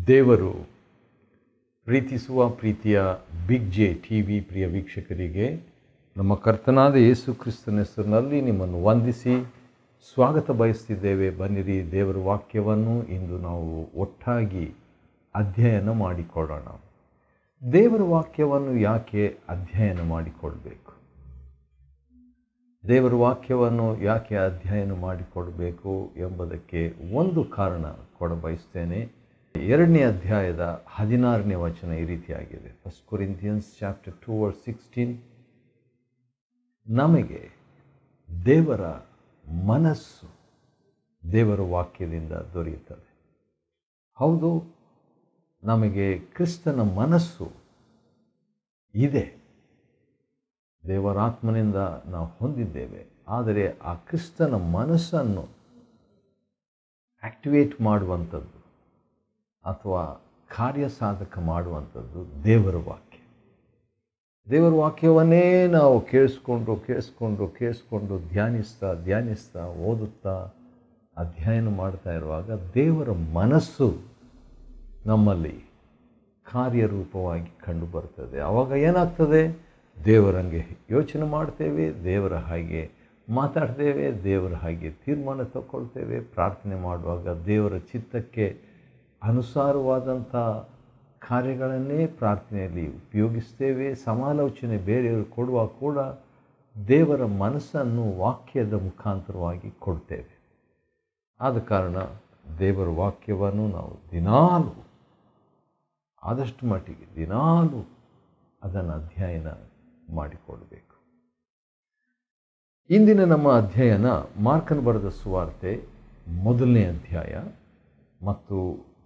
ದೇವರು ಪ್ರೀತಿಸುವ ಪ್ರೀತಿಯ ಬಿಗ್ ಜೆ ಟಿ ವಿ ಪ್ರಿಯ ವೀಕ್ಷಕರಿಗೆ ನಮ್ಮ ಕರ್ತನಾದ ಯೇಸು ಕ್ರಿಸ್ತನ ಹೆಸರಿನಲ್ಲಿ ನಿಮ್ಮನ್ನು ವಂದಿಸಿ ಸ್ವಾಗತ ಬಯಸ್ತಿದ್ದೇವೆ. ಬನ್ನಿರಿ, ದೇವರ ವಾಕ್ಯವನ್ನು ಇಂದು ನಾವು ಒಟ್ಟಾಗಿ ಅಧ್ಯಯನ ಮಾಡಿಕೊಳ್ಳೋಣ. ದೇವರ ವಾಕ್ಯವನ್ನು ಯಾಕೆ ಅಧ್ಯಯನ ಮಾಡಿಕೊಳ್ಬೇಕು? ದೇವರ ವಾಕ್ಯವನ್ನು ಯಾಕೆ ಅಧ್ಯಯನ ಮಾಡಿಕೊಳ್ಬೇಕು ಎಂಬುದಕ್ಕೆ ಒಂದು ಕಾರಣ ಕೊಡಬಯಸ್ತೇನೆ. 2ನೇ ಅಧ್ಯಾಯದ 16ನೇ ವಚನ ಈ ರೀತಿಯಾಗಿದೆ. 1 Corinthians chapter 2 verse 16. ನಮಗೆ ದೇವರ ಮನಸ್ಸು ದೇವರ ವಾಕ್ಯದಿಂದ ದೊರೆಯುತ್ತದೆ. ಹೌದು, ನಮಗೆ ಕ್ರಿಸ್ತನ ಮನಸ್ಸು ಇದೆ, ದೇವರಾತ್ಮನಿಂದ ನಾವು ಹೊಂದಿದ್ದೇವೆ. ಆದರೆ ಆ ಕ್ರಿಸ್ತನ ಮನಸ್ಸನ್ನು ಆಕ್ಟಿವೇಟ್ ಮಾಡುವಂಥದ್ದು ಅಥವಾ ಕಾರ್ಯಸಾಧಕ ಮಾಡುವಂಥದ್ದು ದೇವರ ವಾಕ್ಯ. ದೇವರ ವಾಕ್ಯವನ್ನೇ ನಾವು ಕೇಳಿಸ್ಕೊಂಡು ಧ್ಯಾನಿಸ್ತಾ ಓದುತ್ತಾ ಅಧ್ಯಯನ ಮಾಡ್ತಾ ಇರುವಾಗ ದೇವರ ಮನಸ್ಸು ನಮ್ಮಲ್ಲಿ ಕಾರ್ಯರೂಪವಾಗಿ ಕಂಡು ಬರ್ತದೆ. ಆವಾಗ ಏನಾಗ್ತದೆ? ದೇವರಂಗೆ ಯೋಚನೆ ಮಾಡ್ತೇವೆ, ದೇವರ ಹಾಗೆ ಮಾತಾಡ್ತೇವೆ, ದೇವರ ಹಾಗೆ ತೀರ್ಮಾನ ತಗೊಳ್ತೇವೆ. ಪ್ರಾರ್ಥನೆ ಮಾಡುವಾಗ ದೇವರ ಚಿತ್ತಕ್ಕೆ ಅನುಸಾರವಾದಂಥ ಕಾರ್ಯಗಳನ್ನೇ ಪ್ರಾರ್ಥನೆಯಲ್ಲಿ ಉಪಯೋಗಿಸ್ತೇವೆ. ಸಮಾಲೋಚನೆ ಬೇರೆಯವರು ಕೊಡುವಾಗ ಕೂಡ ದೇವರ ಮನಸ್ಸನ್ನು ವಾಕ್ಯದ ಮುಖಾಂತರವಾಗಿ ಕೊಡ್ತೇವೆ. ಆದ ಕಾರಣ ದೇವರ ವಾಕ್ಯವನ್ನು ನಾವು ದಿನಾಲೂ, ಆದಷ್ಟು ಮಟ್ಟಿಗೆ ದಿನಾಲೂ ಅದನ್ನು ಅಧ್ಯಯನ ಮಾಡಿಕೊಳ್ಬೇಕು. ಇಂದಿನ ನಮ್ಮ ಅಧ್ಯಯನ ಮಾರ್ಕನ ಬರೆದ ಸುವಾರ್ತೆ 1ನೇ ಅಧ್ಯಾಯ ಮತ್ತು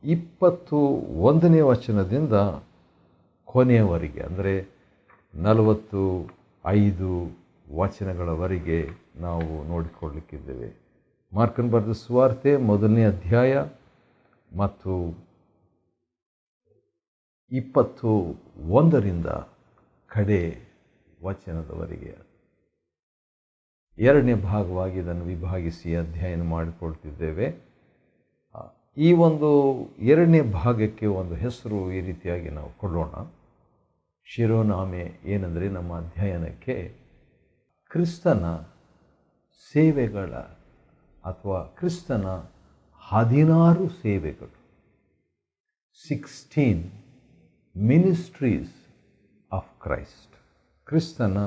21ನೇ ವಚನದಿಂದ ಕೊನೆಯವರೆಗೆ, ಅಂದರೆ 45 ವಚನಗಳವರೆಗೆ ನಾವು ನೋಡಿಕೊಳ್ಳಲಿಕ್ಕಿದ್ದೇವೆ. ಮಾರ್ಕನ ಬರೆದ ಸುವಾರ್ತೆ 1ನೇ ಅಧ್ಯಾಯ ಮತ್ತು 21ರಿಂದ ಕಡೆ ವಚನದವರೆಗೆ 2ನೇ ಭಾಗವಾಗಿ ಇದನ್ನು ವಿಭಾಗಿಸಿ ಅಧ್ಯಯನ ಮಾಡಿಕೊಳ್ತಿದ್ದೇವೆ. ಈ ಒಂದು 2ನೇ ಭಾಗಕ್ಕೆ ಒಂದು ಹೆಸರು ಈ ರೀತಿಯಾಗಿ ನಾವು ಕೊಡೋಣ. ಶಿರೋನಾಮೆ ಏನಂದರೆ ನಮ್ಮ ಅಧ್ಯಯನಕ್ಕೆ ಕ್ರಿಸ್ತನ ಸೇವೆಗಳ ಅಥವಾ ಕ್ರಿಸ್ತನ 16 ಸೇವೆಗಳು, 16 ಮಿನಿಸ್ಟ್ರೀಸ್ ಆಫ್ ಕ್ರೈಸ್ಟ್, ಕ್ರಿಸ್ತನ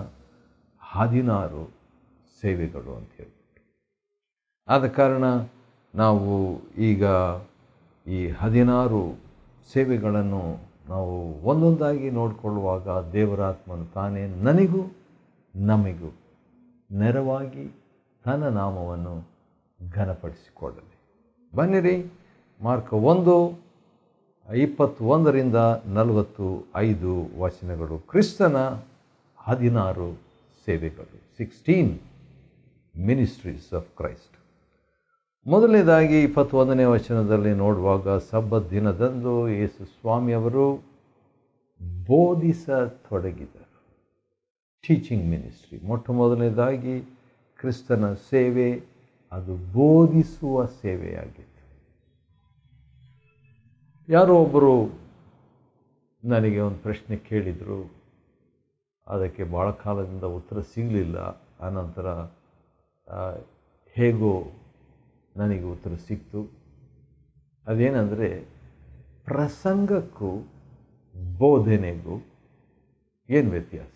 16 ಸೇವೆಗಳು ಅಂತ ಹೇಳ್ಬಿಟ್ಟು. ಆದ ಕಾರಣ ನಾವು ಈಗ ಈ 16 ಸೇವೆಗಳನ್ನು ನಾವು ಒಂದೊಂದಾಗಿ ನೋಡಿಕೊಳ್ಳುವಾಗ ದೇವರಾತ್ಮನು ತಾನೇ ನನಗೂ ನಮಗೂ ನೆರವಾಗಿ ತನ್ನ ನಾಮವನ್ನು ಘನಪಡಿಸಿಕೊಳ್ಳಲಿ. ಬನ್ನಿರಿ, ಮಾರ್ಕ 1:21ರಿಂದ 45 ವಚನಗಳು, ಕ್ರಿಸ್ತನ 16 ಸೇವೆಗಳು, 16 ಮಿನಿಸ್ಟ್ರೀಸ್ ಆಫ್ ಕ್ರೈಸ್ಟ್. ಮೊದಲನೇದಾಗಿ 21ನೇ ವಚನದಲ್ಲಿ ನೋಡುವಾಗ, ಸಬ್ಬತ್ ದಿನದಂದು ಯೇಸು ಸ್ವಾಮಿಯವರು ಬೋಧಿಸತೊಡಗಿದರು. Teaching ministry. ಮೊದಲನೇದಾಗಿ ಕ್ರಿಸ್ತನ ಸೇವೆ ಅದು ಬೋಧಿಸುವ ಸೇವೆಯಾಗಿತ್ತು. ಯಾರೋ ಒಬ್ಬರು ನನಗೆ ಒಂದು ಪ್ರಶ್ನೆ ಕೇಳಿದರು, ಅದಕ್ಕೆ ಭಾಳ ಕಾಲದಿಂದ ಉತ್ತರ ಸಿಗಲಿಲ್ಲ. ಆನಂತರ ಹೇಗೋ ನನಗೆ ಉತ್ತರ ಸಿಕ್ತು. ಅದೇನೆಂದರೆ, ಪ್ರಸಂಗಕ್ಕೂ ಬೋಧನೆಗೂ ಏನು ವ್ಯತ್ಯಾಸ?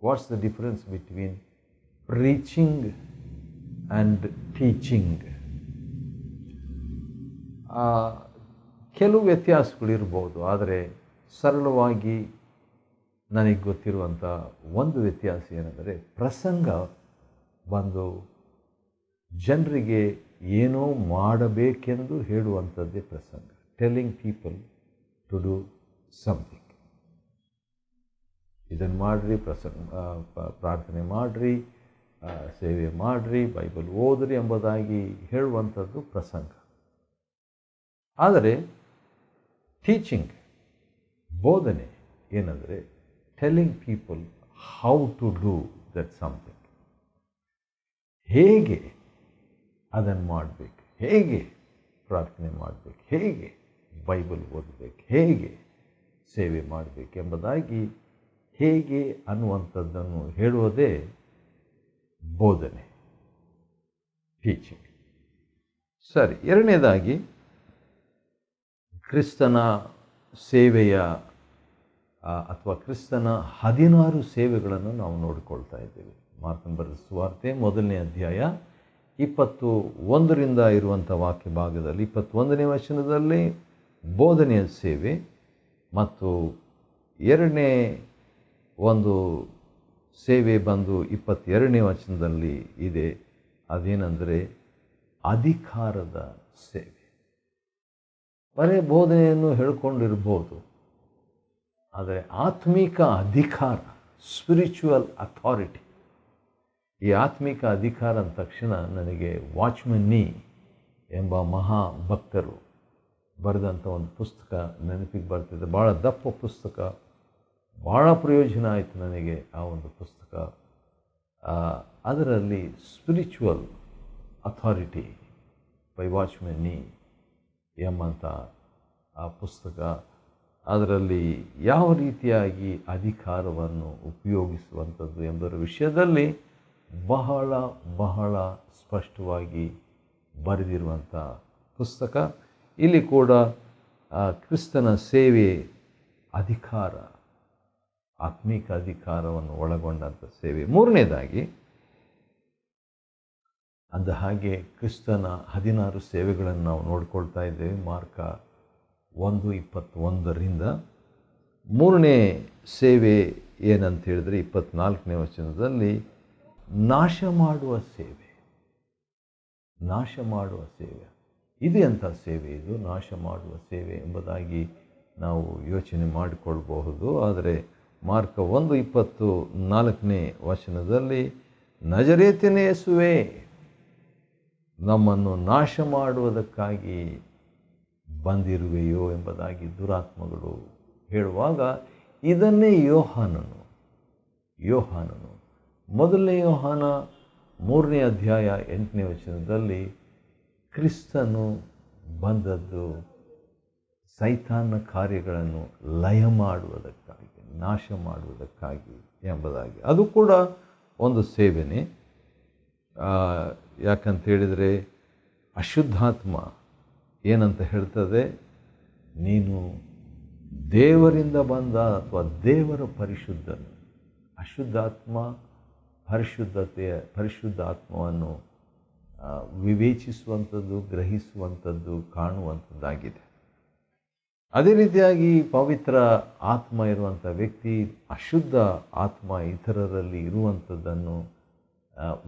What's the difference between preaching and teaching? ಕೆಲವು ವ್ಯತ್ಯಾಸಗಳಿರ್ಬೋದು, ಆದರೆ ಸರಳವಾಗಿ ನನಗೆ ಗೊತ್ತಿರುವಂಥ ಒಂದು ವ್ಯತ್ಯಾಸ ಏನೆಂದರೆ, ಪ್ರಸಂಗ ಬಂದು ಜನರಿಗೆ ಏನೋ ಮಾಡಬೇಕೆಂದು ಹೇಳುವಂಥದ್ದೇ ಪ್ರಸಂಗ. Telling people to do something. ಇದನ್ನು ಮಾಡಿರಿ, ಪ್ರಾರ್ಥನೆ ಮಾಡಿರಿ, ಸೇವೆ ಮಾಡಿರಿ, ಬೈಬಲ್ ಓದ್ರಿ ಎಂಬುದಾಗಿ ಹೇಳುವಂಥದ್ದು ಪ್ರಸಂಗ. ಆದರೆ ಟೀಚಿಂಗ್, ಬೋಧನೆ ಏನಂದರೆ telling people how to do that something. ಹೇಗೆ ಅದನ್ನು ಮಾಡಬೇಕು, ಹೇಗೆ ಪ್ರಾರ್ಥನೆ ಮಾಡಬೇಕು, ಹೇಗೆ ಬೈಬಲ್ ಓದಬೇಕು, ಹೇಗೆ ಸೇವೆ ಮಾಡಬೇಕೆಂಬುದಾಗಿ ಹೇಗೆ ಅನ್ನುವಂಥದ್ದನ್ನು ಹೇಳುವುದೇ ಬೋಧನೆ, ಟೀಚಿಂಗ್. ಸರಿ, ಎರಡನೇದಾಗಿ ಕ್ರಿಸ್ತನ ಸೇವೆಯ ಅಥವಾ ಕ್ರಿಸ್ತನ 16 ಸೇವೆಗಳನ್ನು ನಾವು ನೋಡಿಕೊಳ್ತಾ ಇದ್ದೇವೆ. ಮಾರ್ಕನ ಬರೆದ ಸುವಾರ್ತೆ 1ನೇ ಅಧ್ಯಾಯ 21ರಿಂದ ಇರುವಂಥ ವಾಕ್ಯ ಭಾಗದಲ್ಲಿ 21ನೇ ವಚನದಲ್ಲಿ ಬೋಧನೆಯ ಸೇವೆ ಮತ್ತು ಎರಡನೇ ಒಂದು ಸೇವೆ ಬಂದು 22ನೇ ವಚನದಲ್ಲಿ ಇದೆ. ಅದೇನೆಂದರೆ ಅಧಿಕಾರದ ಸೇವೆ. ಬರೇ ಬೋಧನೆಯನ್ನು ಹೇಳ್ಕೊಂಡಿರ್ಬೋದು, ಆದರೆ ಆತ್ಮಿಕ ಅಧಿಕಾರ, ಸ್ಪಿರಿಚುವಲ್ ಅಥಾರಿಟಿ, ಈ ಆತ್ಮಿಕ ಅಧಿಕಾರ ಅಂದ ತಕ್ಷಣ ನನಗೆ ವಾಚ್ಮನ್ ನೀ ಎಂಬ ಮಹಾ ಭಕ್ತರು ಬರೆದಂಥ ಒಂದು ಪುಸ್ತಕ ನೆನಪಿಗೆ ಬರ್ತಿದೆ. ಭಾಳ ದಪ್ಪ ಪುಸ್ತಕ, ಭಾಳ ಪ್ರಯೋಜನ ಆಯಿತು ನನಗೆ ಆ ಒಂದು ಪುಸ್ತಕ. ಅದರಲ್ಲಿ ಸ್ಪಿರಿಚುವಲ್ ಅಥಾರಿಟಿ ಬೈ ವಾಚ್ಮನ್ ನೀ ಎಂಬಂಥ ಆ ಪುಸ್ತಕ, ಅದರಲ್ಲಿ ಯಾವ ರೀತಿಯಾಗಿ ಅಧಿಕಾರವನ್ನು ಉಪಯೋಗಿಸುವಂಥದ್ದು ಎಂಬುದರ ವಿಷಯದಲ್ಲಿ ಬಹಳ ಬಹಳ ಸ್ಪಷ್ಟವಾಗಿ ಬರೆದಿರುವಂಥ ಪುಸ್ತಕ. ಇಲ್ಲಿ ಕೂಡ ಕ್ರಿಸ್ತನ ಸೇವೆ ಅಧಿಕಾರ, ಆತ್ಮಿಕ ಅಧಿಕಾರವನ್ನು ಒಳಗೊಂಡಂಥ ಸೇವೆ. ಮೂರನೇದಾಗಿ ಅಂದ ಹಾಗೆ ಕ್ರಿಸ್ತನ 16 ಸೇವೆಗಳನ್ನು ನಾವು ನೋಡ್ಕೊಳ್ತಾ ಇದ್ದೇವೆ. ಮಾರ್ಕ 1:21ರಿಂದ ಮೂರನೇ ಸೇವೆ ಏನಂತ ಹೇಳಿದರೆ 24ನೇ ವಚನದಲ್ಲಿ ನಾಶ ಮಾಡುವ ಸೇವೆ. ನಾಶ ಮಾಡುವ ಸೇವೆ ಇದೆ ಅಂಥ ಸೇವೆ ಇದು, ನಾಶ ಮಾಡುವ ಸೇವೆ ಎಂಬುದಾಗಿ ನಾವು ಯೋಚನೆ ಮಾಡಿಕೊಳ್ಬಹುದು. ಆದರೆ ಮಾರ್ಕ 1:24ನೇ ವಚನದಲ್ಲಿ ನಜರೇತಿನ ಯೇಸುವೇ, ನಮ್ಮನ್ನು ನಾಶ ಮಾಡುವುದಕ್ಕಾಗಿ ಬಂದಿರುವೆಯೋ ಎಂಬುದಾಗಿ ದುರಾತ್ಮಗಳು ಹೇಳುವಾಗ ಇದನ್ನೇ ಯೋಹಾನನು 1ನೇ ಯೋಹಾನ 3ನೇ ಅಧ್ಯಾಯ 8ನೇ ವಚನದಲ್ಲಿ ಕ್ರಿಸ್ತನು ಬಂದದ್ದು ಸೈತಾನ ಕಾರ್ಯಗಳನ್ನು ಲಯ ಮಾಡುವುದಕ್ಕಾಗಿ, ನಾಶ ಮಾಡುವುದಕ್ಕಾಗಿ ಎಂಬುದಾಗಿ. ಅದು ಕೂಡ ಒಂದು ಸೇವೆನೇ. ಯಾಕಂತ ಹೇಳಿದರೆ ಅಶುದ್ಧಾತ್ಮ ಏನಂತ ಹೇಳ್ತದೆ, ನೀನು ದೇವರಿಂದ ಬಂದ ಅಥವಾ ದೇವರ ಪರಿಶುದ್ಧನು. ಅಶುದ್ಧಾತ್ಮ ಪರಿಶುದ್ಧ ಆತ್ಮವನ್ನು ವಿವೇಚಿಸುವಂಥದ್ದು, ಗ್ರಹಿಸುವಂಥದ್ದು, ಕಾಣುವಂಥದ್ದಾಗಿದೆ. ಅದೇ ರೀತಿಯಾಗಿ ಪವಿತ್ರ ಆತ್ಮ ಇರುವಂಥ ವ್ಯಕ್ತಿ ಅಶುದ್ಧ ಆತ್ಮ ಇತರರಲ್ಲಿ ಇರುವಂಥದ್ದನ್ನು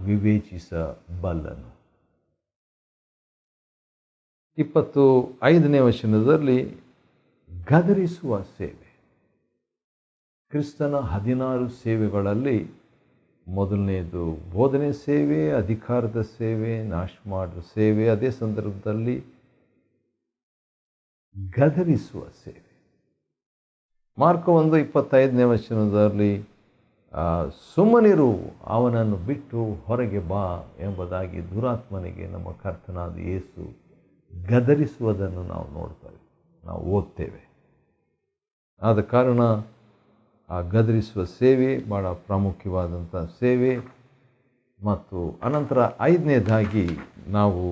ವಿವೇಚಿಸಬಲ್ಲನು. 25ನೇ ವಚನದಲ್ಲಿ ಗದರಿಸುವ ಸೇವೆ. ಕ್ರಿಸ್ತನ 16 ಸೇವೆಗಳಲ್ಲಿ ಮೊದಲನೇದು ಬೋಧನೆ ಸೇವೆ, ಅಧಿಕಾರದ ಸೇವೆ, ನಾಶ ಮಾಡುವ ಸೇವೆ. ಅದೇ ಸಂದರ್ಭದಲ್ಲಿ ಗದರಿಸುವ ಸೇವೆ. ಮಾರ್ಕ 1:25ನೇ ವಚನದಲ್ಲಿ ಸುಮ್ಮನಿರು, ಅವನನ್ನು ಬಿಟ್ಟು ಹೊರಗೆ ಬಾ ಎಂಬುದಾಗಿ ದುರಾತ್ಮನಿಗೆ ನಮ್ಮ ಕರ್ತನಾದ ಯೇಸು ಗದರಿಸುವುದನ್ನು ನಾವು ನೋಡ್ತೇವೆ, ನಾವು ಓದ್ತೇವೆ. ಆದ ಕಾರಣ ಆ ಗದರಿಸುವ ಸೇವೆ ಭಾಳ ಪ್ರಾಮುಖ್ಯವಾದಂಥ ಸೇವೆ. ಮತ್ತು ಅನಂತರ 5ನೇದಾಗಿ ನಾವು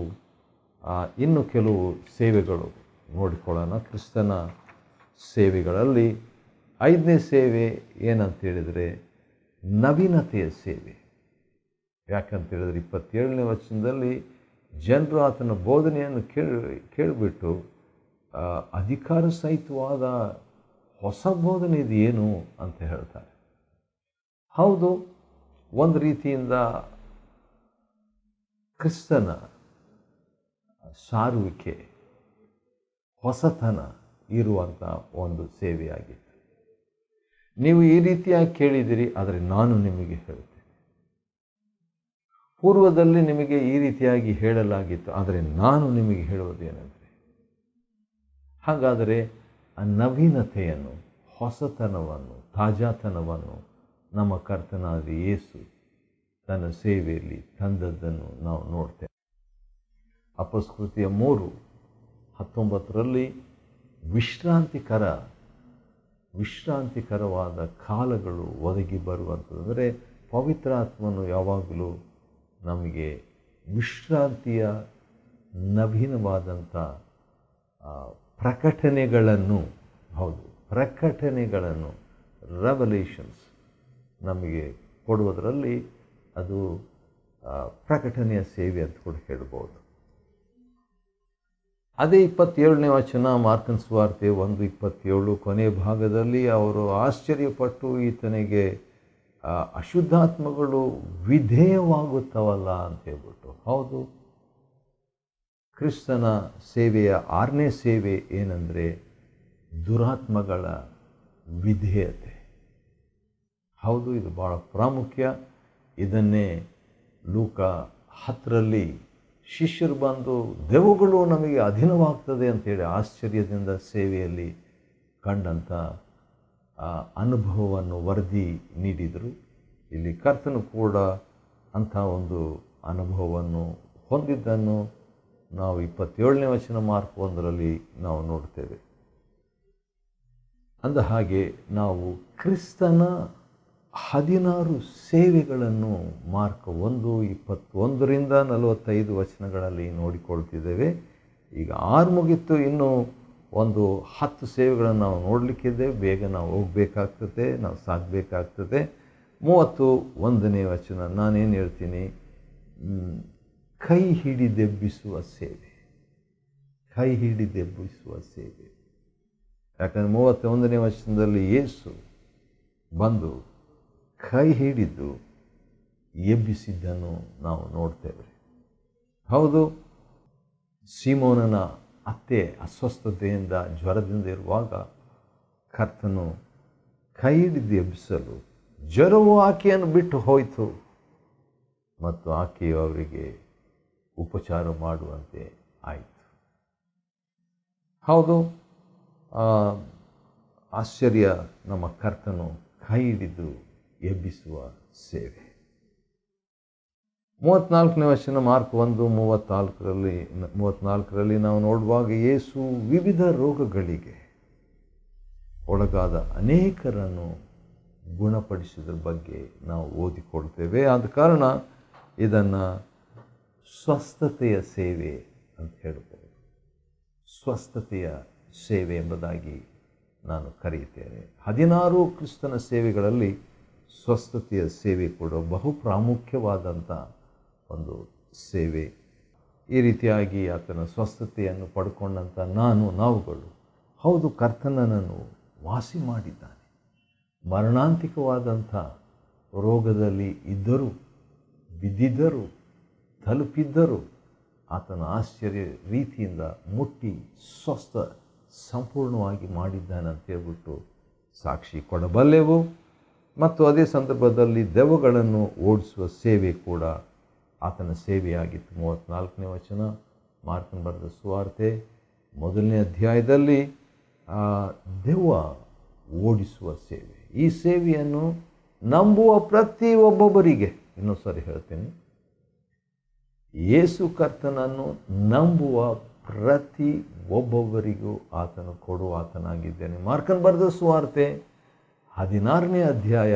ಇನ್ನು ಕೆಲವು ಸೇವೆಗಳು ನೋಡಿಕೊಳ್ಳೋಣ. ಕ್ರಿಸ್ತನ ಸೇವೆಗಳಲ್ಲಿ 5ನೇ ಸೇವೆ ಏನಂತ ಹೇಳಿದರೆ ನವೀನತೆಯ ಸೇವೆ. ಯಾಕಂತೇಳಿದ್ರೆ 27ನೇ ವಚನದಲ್ಲಿ ಜನರು ಆತನ ಬೋಧನೆಯನ್ನು ಕೇಳಿಬಿಟ್ಟು ಅಧಿಕಾರ ಸಹಿತವಾದ ಹೊಸ ಬೋಧನೆ ಇದು ಏನು ಅಂತ ಹೇಳ್ತಾರೆ. ಹೌದು, ಒಂದು ರೀತಿಯಿಂದ ಕ್ರಿಸ್ತನ ಸಾರುವಿಕೆ, ಹೊಸತನ ಇರುವಂಥ ಒಂದು ಸೇವೆಯಾಗಿತ್ತು. ನೀವು ಈ ರೀತಿಯಾಗಿ ಕೇಳಿದಿರಿ, ಆದರೆ ನಾನು ನಿಮಗೆ ಹೇಳ್ತೇನೆ. ಪೂರ್ವದಲ್ಲಿ ನಿಮಗೆ ಈ ರೀತಿಯಾಗಿ ಹೇಳಲಾಗಿತ್ತು, ಆದರೆ ನಾನು ನಿಮಗೆ ಹೇಳುವುದೇನೆಂದರೆ. ಹಾಗಾದರೆ ಆ ನವೀನತೆಯನ್ನು, ಹೊಸತನವನ್ನು, ತಾಜಾತನವನ್ನು ನಮ್ಮ ಕರ್ತನಾದ ಯೇಸು ತನ್ನ ಸೇವೆಯಲ್ಲಿ ತಂದದ್ದನ್ನು ನಾವು ನೋಡ್ತೇವೆ. ಅಪೊಸ್ತಲಕೃತ್ಯ 3:19 ವಿಶ್ರಾಂತಿಕರವಾದ ಕಾಲಗಳು ಒದಗಿ ಬರುವಂಥದ್ದು. ಅಂದರೆ ಪವಿತ್ರಾತ್ಮನು ಯಾವಾಗಲೂ ನಮಗೆ ವಿಶ್ರಾಂತಿಯ ನವೀನವಾದಂಥ ಪ್ರಕಟಣೆಗಳನ್ನು ರೆವಲೇಷನ್ಸ್ ನಮಗೆ ಕೊಡುವುದರಲ್ಲಿ ಅದು ಪ್ರಕಟಣೆಯ ಸೇವೆ ಅಂತ ಕೂಡ ಹೇಳ್ಬೋದು. ಅದೇ 27ನೇ ವಚನ ಮಾರ್ಕನ ಸುವಾರ್ತೆ 1:27 ಕೊನೆಯ ಭಾಗದಲ್ಲಿ ಅವರು ಆಶ್ಚರ್ಯಪಟ್ಟು ಈತನಿಗೆ ಅಶುದ್ಧಾತ್ಮಗಳು ವಿಧೇಯವಾಗುತ್ತವಲ್ಲ ಅಂತ ಹೇಳ್ಬಿಟ್ಟು. ಹೌದು, ಕ್ರಿಸ್ತನ ಸೇವೆಯ 6ನೇ ಸೇವೆ ಏನಂದರೆ ದುರಾತ್ಮಗಳ ವಿಧೇಯತೆ. ಹೌದು, ಇದು ಭಾಳ ಪ್ರಾಮುಖ್ಯ. ಇದನ್ನೇ ಲೂಕ 10ರಲ್ಲಿ ಶಿಷ್ಯರು ಬಂದು ದೆವ್ವಗಳು ನಮಗೆ ಅಧೀನವಾಗ್ತದೆ ಅಂತೇಳಿ ಆಶ್ಚರ್ಯದಿಂದ ಸೇವೆಯಲ್ಲಿ ಕಂಡಂಥ ಅನುಭವವನ್ನು ವರದಿ ನೀಡಿದರು. ಇಲ್ಲಿ ಕರ್ತನು ಕೂಡ ಅಂಥ ಒಂದು ಅನುಭವವನ್ನು ಹೊಂದಿದ್ದನ್ನು ನಾವು 27ನೇ ವಚನ ಮಾರ್ಕ್ 1ರಲ್ಲಿ ನಾವು ನೋಡ್ತೇವೆ. ಅಂದ ಹಾಗೆ ನಾವು ಕ್ರಿಸ್ತನ 16 ಸೇವೆಗಳನ್ನು ಮಾರ್ಕ್ 1:21ರಿಂದ 45 ವಚನಗಳಲ್ಲಿ ನೋಡಿಕೊಳ್ತಿದ್ದೇವೆ. ಈಗ 6 ಮುಗಿತು, ಇನ್ನೂ ಒಂದು 10 ಸೇವೆಗಳನ್ನು ನಾವು ನೋಡಲಿಕ್ಕಿದೆ. ಬೇಗ ನಾವು ಹೋಗಬೇಕಾಗ್ತದೆ, ನಾವು ಸಾಗಬೇಕಾಗ್ತದೆ. 31ನೇ ವಚನ ನಾನೇನು ಹೇಳ್ತೀನಿ, ಕೈ ಹಿಡಿದೆಬ್ಬಿಸುವ ಸೇವೆ. ಯಾಕಂದರೆ 31ನೇ ವಚನದಲ್ಲಿ ಯೇಸು ಬಂದು ಕೈ ಹಿಡಿದು ಎಬ್ಬಿಸಿದ್ದನ್ನು ನಾವು ನೋಡ್ತೇವೆ. ಹೌದು, ಸೀಮೋನನ ಅತ್ತೆ ಅಸ್ವಸ್ಥತೆಯಿಂದ ಜ್ವರದಿಂದ ಇರುವಾಗ ಕರ್ತನು ಕೈ ಹಿಡಿದು ಎಬ್ಬಿಸಲು ಜ್ವರವು ಆಕೆಯನ್ನು ಬಿಟ್ಟು ಹೋಯಿತು ಮತ್ತು ಆಕೆಯು ಅವರಿಗೆ ಉಪಚಾರ ಮಾಡುವಂತೆ ಆಯಿತು. ಹೌದು, ಆಶ್ಚರ್ಯ, ನಮ್ಮ ಕರ್ತನು ಕೈ ಹಿಡಿದು ಎಬ್ಬಿಸುವ ಸೇವೆ. 34ನೇ ವಚನ ಮಾರ್ಕ್ 1:34ರಲ್ಲಿ ನಾವು ನೋಡುವಾಗ ಯೇಸು ವಿವಿಧ ರೋಗಗಳಿಗೆ ಒಳಗಾದ ಅನೇಕರನ್ನು ಗುಣಪಡಿಸಿದ್ರ ಬಗ್ಗೆ ನಾವು ಓದಿಕೊಳ್ತೇವೆ. ಆದ ಕಾರಣ ಇದನ್ನು ಸ್ವಸ್ಥತೆಯ ಸೇವೆ ಅಂತ ಹೇಳ್ಬೋದು. ಸ್ವಸ್ಥತೆಯ ಸೇವೆ ಎಂಬುದಾಗಿ ನಾನು ಕರೆಯುತ್ತೇನೆ. 16 ಕ್ರಿಸ್ತನ ಸೇವೆಗಳಲ್ಲಿ ಸ್ವಸ್ಥತೆಯ ಸೇವೆ ಕೂಡ ಬಹು ಪ್ರಾಮುಖ್ಯವಾದಂಥ ಒಂದು ಸೇವೆ. ಈ ರೀತಿಯಾಗಿ ಆತನ ಸ್ವಸ್ಥತೆಯನ್ನು ಪಡ್ಕೊಂಡಂಥ ನಾವುಗಳು, ಹೌದು, ಕರ್ತನನ್ನು ವಾಸಿ ಮಾಡಿದ್ದಾನೆ. ಮರಣಾಂತಿಕವಾದಂಥ ರೋಗದಲ್ಲಿ ಇದ್ದರೂ, ಬಿದ್ದಿದ್ದರೂ, ತಲುಪಿದ್ದರೂ ಆತನ ಆಶ್ಚರ್ಯ ರೀತಿಯಿಂದ ಮುಟ್ಟಿ ಸ್ವಸ್ಥ ಸಂಪೂರ್ಣವಾಗಿ ಮಾಡಿದ್ದಾನೆ ಅಂತ ಹೇಳ್ಬಿಟ್ಟು ಸಾಕ್ಷಿ ಕೊಡಬಲ್ಲೆವು. ಮತ್ತು ಅದೇ ಸಂದರ್ಭದಲ್ಲಿ ದೆವ್ವಗಳನ್ನು ಓಡಿಸುವ ಸೇವೆ ಕೂಡ ಆತನ ಸೇವೆಯಾಗಿತ್ತು. 34ನೇ ವಚನ ಮಾರ್ಕನ ಬರೆದ ಸುವಾರ್ತೆ 1ನೇ ಅಧ್ಯಾಯದಲ್ಲಿ ದೆವ್ವ ಓಡಿಸುವ ಸೇವೆ. ಈ ಸೇವೆಯನ್ನು ನಂಬುವ ಪ್ರತಿಯೊಬ್ಬೊಬ್ಬರಿಗೆ, ಇನ್ನೊಂದು ಸಾರಿ ಹೇಳ್ತೇನೆ, ಯೇಸು ಕರ್ತನನ್ನು ನಂಬುವ ಪ್ರತಿ ಒಬ್ಬೊಬ್ಬರಿಗೂ ಆತನು ಕೊಡುವ ಆತನಾಗಿದ್ದೇನೆ. ಮಾರ್ಕನ್ ಬರೆದ ಸುವಾರ್ತೆ 16ನೇ ಅಧ್ಯಾಯ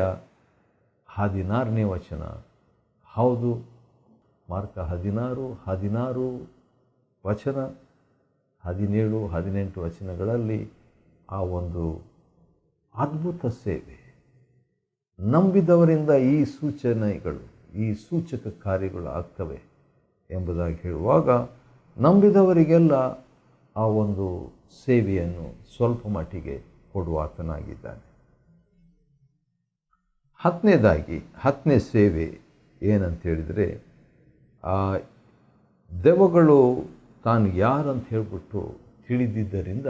16ನೇ ವಚನ. ಹೌದು, ಮಾರ್ಕ 16 ವಚನ 17, 18 ವಚನಗಳಲ್ಲಿ ಆ ಒಂದು ಅದ್ಭುತ ಸೇವೆ, ನಂಬಿದವರಿಂದ ಈ ಸೂಚನೆಗಳು, ಈ ಸೂಚಕ ಕಾರ್ಯಗಳು ಆಗ್ತವೆ ಎಂಬುದಾಗಿ ಹೇಳುವಾಗ ನಂಬಿದವರಿಗೆಲ್ಲ ಆ ಒಂದು ಸೇವೆಯನ್ನು ಸ್ವಲ್ಪ ಮಟ್ಟಿಗೆ ಕೊಡುವ ಆತನಾಗಿದ್ದಾನೆ. 10ನೇ ಸೇವೆ ಏನಂತೇಳಿದರೆ, ದೆವ್ವಗಳು ತಾನು ಯಾರಂತ ಹೇಳ್ಬಿಟ್ಟು ತಿಳಿದಿದ್ದರಿಂದ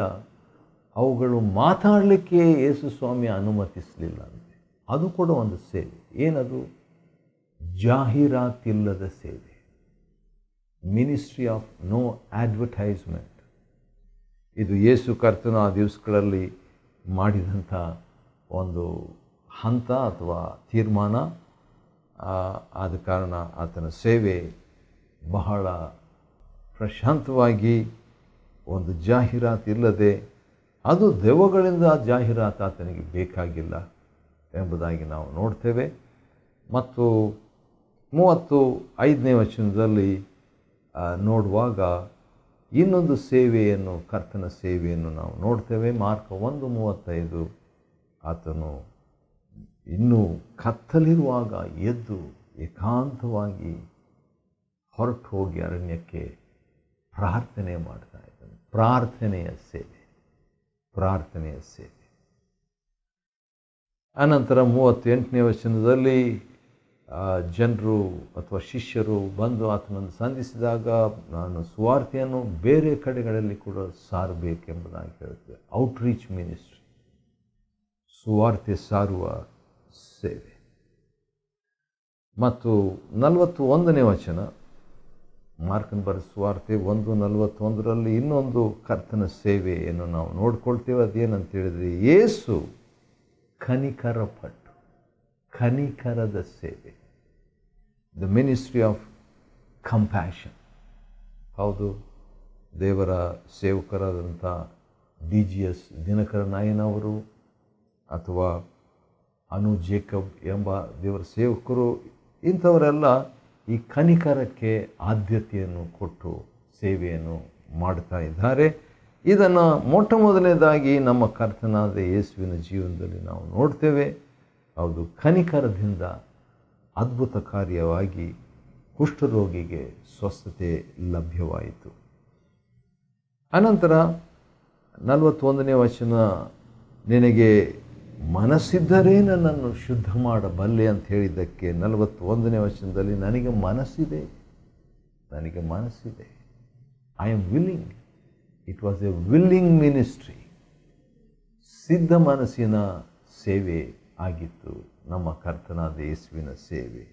ಅವುಗಳು ಮಾತಾಡಲಿಕ್ಕೆ ಯೇಸು ಸ್ವಾಮಿ ಅನುಮತಿಸಲಿಲ್ಲ ಅಂತೆ. ಅದು ಕೂಡ ಒಂದು ಸೇವೆ. ಏನದು? ಜಾಹೀರಾತಿಲ್ಲದ ಸೇವೆ, ಮಿನಿಸ್ಟ್ರಿ ಆಫ್ ನೋ ಅಡ್ವರ್ಟೈಸ್ಮೆಂಟ್. ಇದು ಯೇಸು ಕರ್ತನ ಆ ದಿವಸಗಳಲ್ಲಿ ಮಾಡಿದಂಥ ಒಂದು ಹಂತ ಅಥವಾ ತೀರ್ಮಾನ. ಆದ ಕಾರಣ ಆತನ ಸೇವೆ ಬಹಳ ಪ್ರಶಾಂತವಾಗಿ, ಒಂದು ಜಾಹೀರಾತಿಲ್ಲದೆ ಅದು ದೆವ್ವಗಳಿಂದ ಜಾಹೀರಾತು ಆತನಿಗೆ ಬೇಕಾಗಿಲ್ಲ ಎಂಬುದಾಗಿ ನಾವು ನೋಡ್ತೇವೆ. ಮತ್ತು 35ನೇ ವಚನದಲ್ಲಿ ನೋಡುವಾಗ ಇನ್ನೊಂದು ಸೇವೆಯನ್ನು, ಕರ್ತನ ಸೇವೆಯನ್ನು ನಾವು ನೋಡ್ತೇವೆ. ಮಾರ್ಕ 1:35 ಆತನು ಇನ್ನೂ ಕತ್ತಲಿರುವಾಗ ಎದ್ದು ಏಕಾಂತವಾಗಿ ಹೊರಟು ಹೋಗಿ ಅರಣ್ಯಕ್ಕೆ ಪ್ರಾರ್ಥನೆ ಮಾಡ್ತಾ ಇದ್ದಾನೆ. ಪ್ರಾರ್ಥನೆಯ ಸೇವೆ. ಅನಂತರ 38ನೇ ವಚನದಲ್ಲಿ ಜನರು ಅಥವಾ ಶಿಷ್ಯರು ಬಂದು ಆತನನ್ನು ಸಂಧಿಸಿದಾಗ, ನಾನು ಸುವಾರ್ತೆಯನ್ನು ಬೇರೆ ಕಡೆಗಳಲ್ಲಿ ಕೂಡ ಸಾರಬೇಕೆಂಬುದಾಗಿ ಹೇಳುತ್ತೆ. ಔಟ್ರೀಚ್ ಮಿನಿಸ್ಟ್ರಿ, ಸುವಾರ್ತೆ ಸಾರುವ ಸೇವೆ. ಮತ್ತು 41ನೇ ವಚನ, ಮಾರ್ಕನ ಬರೆದ ಸುವಾರ್ತೆ 1:41 ಇನ್ನೊಂದು ಕರ್ತನ ಸೇವೆಯನ್ನು ನಾವು ನೋಡ್ಕೊಳ್ತೇವೆ. ಅದೇನಂತ ಹೇಳಿದರೆ, ಯೇಸು ಕನಿಕರದ ಸೇವೆ, ದ ಮಿನಿಸ್ಟ್ರಿ ಆಫ್ ಕಂಪ್ಯಾಷನ್. ಹೌದು, ದೇವರ ಸೇವಕರಾದಂಥ DGS ದಿನಕರ ನಾಯನವರು ಅಥವಾ ಅನು ಜೇಕಬ್ ಎಂಬ ದೇವರ ಸೇವಕರು, ಇಂಥವರೆಲ್ಲ ಈ ಕನಿಕರಕ್ಕೆ ಆದ್ಯತೆಯನ್ನು ಕೊಟ್ಟು ಸೇವೆಯನ್ನು ಮಾಡ್ತಾ ಇದ್ದಾರೆ. ಇದನ್ನು ಮೊಟ್ಟ ಮೊದಲನೇದಾಗಿ ನಮ್ಮ ಕರ್ತನಾದ ಯೇಸುವಿನ ಜೀವನದಲ್ಲಿ ನಾವು ನೋಡ್ತೇವೆ. ಹೌದು, ಕನಿಕರದಿಂದ ಅದ್ಭುತ ಕಾರ್ಯವಾಗಿ ಕುಷ್ಠರೋಗಿಗೆ ಸ್ವಸ್ಥತೆ ಲಭ್ಯವಾಯಿತು. ಅನಂತರ 41ನೇ ವಚನ, ನಿನಗೆ ಮನಸ್ಸಿದ್ದರೆ ನನ್ನನ್ನು ಶುದ್ಧ ಮಾಡಬಲ್ಲೆ ಅಂತ ಹೇಳಿದ್ದಕ್ಕೆ 41ನೇ ವಚನದಲ್ಲಿ ನನಗೆ ಮನಸ್ಸಿದೆ, I am willing. It was a willing ministry. ಸಿದ್ಧ ಮನಸ್ಸಿನ ಸೇವೆ ಆಗಿತ್ತು ನಮ್ಮ ಕರ್ತನಾದ ಯೇಸುವಿನ ಸೇವೆ.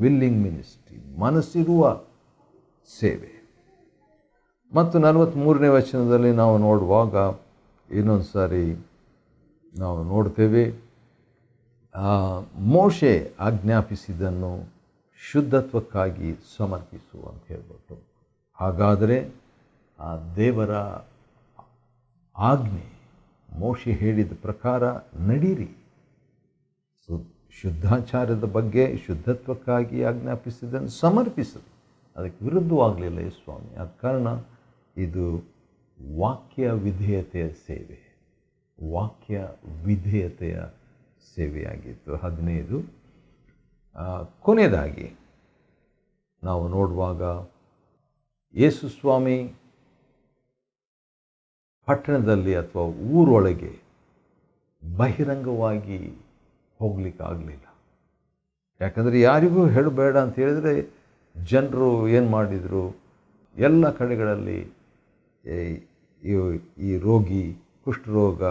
ವಿಲ್ಲಿಂಗ್ ಮಿನಿಸ್ಟ್ರಿ, ಮನಸ್ಸಿರುವ ಸೇವೆ. ಮತ್ತು 43ನೇ ವಚನದಲ್ಲಿ ನಾವು ನೋಡುವಾಗ ಇನ್ನೊಂದು ಸಾರಿ ನಾವು ನೋಡ್ತೇವೆ, ಮೋಶೆ ಆಜ್ಞಾಪಿಸಿದ್ದನ್ನು ಶುದ್ಧತ್ವಕ್ಕಾಗಿ ಸಮರ್ಪಿಸು ಅಂತ ಹೇಳ್ಬಿಟ್ಟು. ಹಾಗಾದರೆ ಆ ದೇವರ ಆಜ್ಞೆ, ಮೋಶೆ ಹೇಳಿದ ಪ್ರಕಾರ ನಡೀರಿ. ಶುದ್ಧಾಚಾರದ ಬಗ್ಗೆ, ಶುದ್ಧತ್ವಕ್ಕಾಗಿ ಆಜ್ಞಾಪಿಸಿದ್ದನ್ನು ಸಮರ್ಪಿಸು. ಅದಕ್ಕೆ ವಿರುದ್ಧವಾಗಲಿಲ್ಲ ಈ ಸ್ವಾಮಿ. ಆದ ಕಾರಣ ಇದು ವಾಕ್ಯ ವಿಧೇಯತೆಯ ಸೇವೆಯಾಗಿತ್ತು. 15 ಕೊನೆಯದಾಗಿ ನಾವು ನೋಡುವಾಗ, ಯೇಸು ಸ್ವಾಮಿ ಪಟ್ಟಣದಲ್ಲಿ ಅಥವಾ ಊರೊಳಗೆ ಬಹಿರಂಗವಾಗಿ ಹೋಗ್ಲಿಕ್ಕಾಗಲಿಲ್ಲ. ಯಾಕಂದರೆ ಯಾರಿಗೂ ಹೇಳಬೇಡ ಅಂತ ಹೇಳಿದರೆ ಜನರು ಏನು ಮಾಡಿದರು, ಎಲ್ಲ ಕಡೆಗಳಲ್ಲಿ ಈ ರೋಗಿ, ಕುಷ್ಠರೋಗ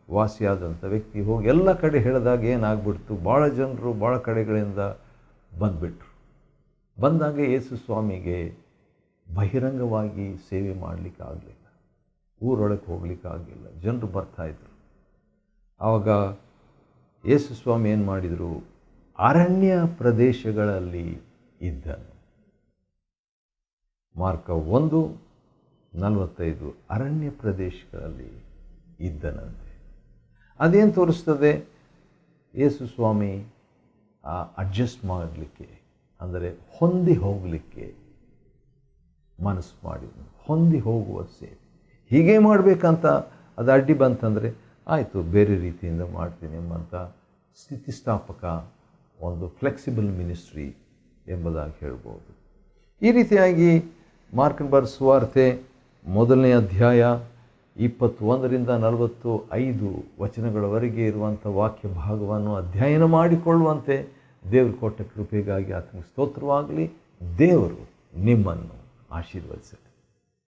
ವಾಸಿಯಾದಂಥ ವ್ಯಕ್ತಿ ಹೋಗಿ ಎಲ್ಲ ಕಡೆ ಹೇಳಿದಾಗ ಏನಾಗ್ಬಿಡ್ತು, ಭಾಳ ಜನರು ಭಾಳ ಕಡೆಗಳಿಂದ ಬಂದುಬಿಟ್ರು. ಬಂದಾಗ ಯೇಸು ಸ್ವಾಮಿಗೆ ಬಹಿರಂಗವಾಗಿ ಸೇವೆ ಮಾಡಲಿಕ್ಕಾಗಲಿಲ್ಲ, ಊರೊಳಗೆ ಹೋಗ್ಲಿಕ್ಕಾಗಲಿಲ್ಲ, ಜನರು ಬರ್ತಾಯಿದ್ರು. ಆವಾಗ ಯೇಸು ಸ್ವಾಮಿ ಏನು ಮಾಡಿದರು, ಅರಣ್ಯ ಪ್ರದೇಶಗಳಲ್ಲಿ ಇದ್ದನು. ಮಾರ್ಕ 1:45 ಅರಣ್ಯ ಪ್ರದೇಶಗಳಲ್ಲಿ ಇದ್ದನಂತೆ. ಅದೇನು ತೋರಿಸ್ತದೆ, ಯೇಸು ಸ್ವಾಮಿ ಅಡ್ಜಸ್ಟ್ ಮಾಡಲಿಕ್ಕೆ, ಅಂದರೆ ಹೊಂದಿ ಹೋಗಲಿಕ್ಕೆ ಮನಸ್ಸು ಮಾಡಿದನು. ಹೊಂದಿ ಹೋಗುವ ಸೇವೆ. ಹೀಗೆ ಮಾಡಬೇಕಂತ ಅದು ಅಡ್ಡಿ ಬಂತಂದರೆ ಆಯಿತು, ಬೇರೆ ರೀತಿಯಿಂದ ಮಾಡ್ತೀನಿ ಎಂಬಂಥ ಸ್ಥಿತಿಸ್ಥಾಪಕ ಒಂದು ಫ್ಲೆಕ್ಸಿಬಲ್ ಮಿನಿಸ್ಟ್ರಿ ಎಂಬುದಾಗಿ ಹೇಳ್ಬೋದು. ಈ ರೀತಿಯಾಗಿ ಮಾರ್ಕನ ಬರೆದ ಸುವಾರ್ತೆ 1ನೇ ಅಧ್ಯಾಯ 21ರಿಂದ 45 ವಚನಗಳವರೆಗೆ ಇರುವಂಥ ವಾಕ್ಯ ಭಾಗವನ್ನು ಅಧ್ಯಯನ ಮಾಡಿಕೊಳ್ಳುವಂತೆ ದೇವರು ಕೊಟ್ಟ ಕೃಪೆಗಾಗಿ ಆತನಿಗೆ ಸ್ತೋತ್ರವಾಗಲಿ. ದೇವರು ನಿಮ್ಮನ್ನು ಆಶೀರ್ವದಿಸಲಿ.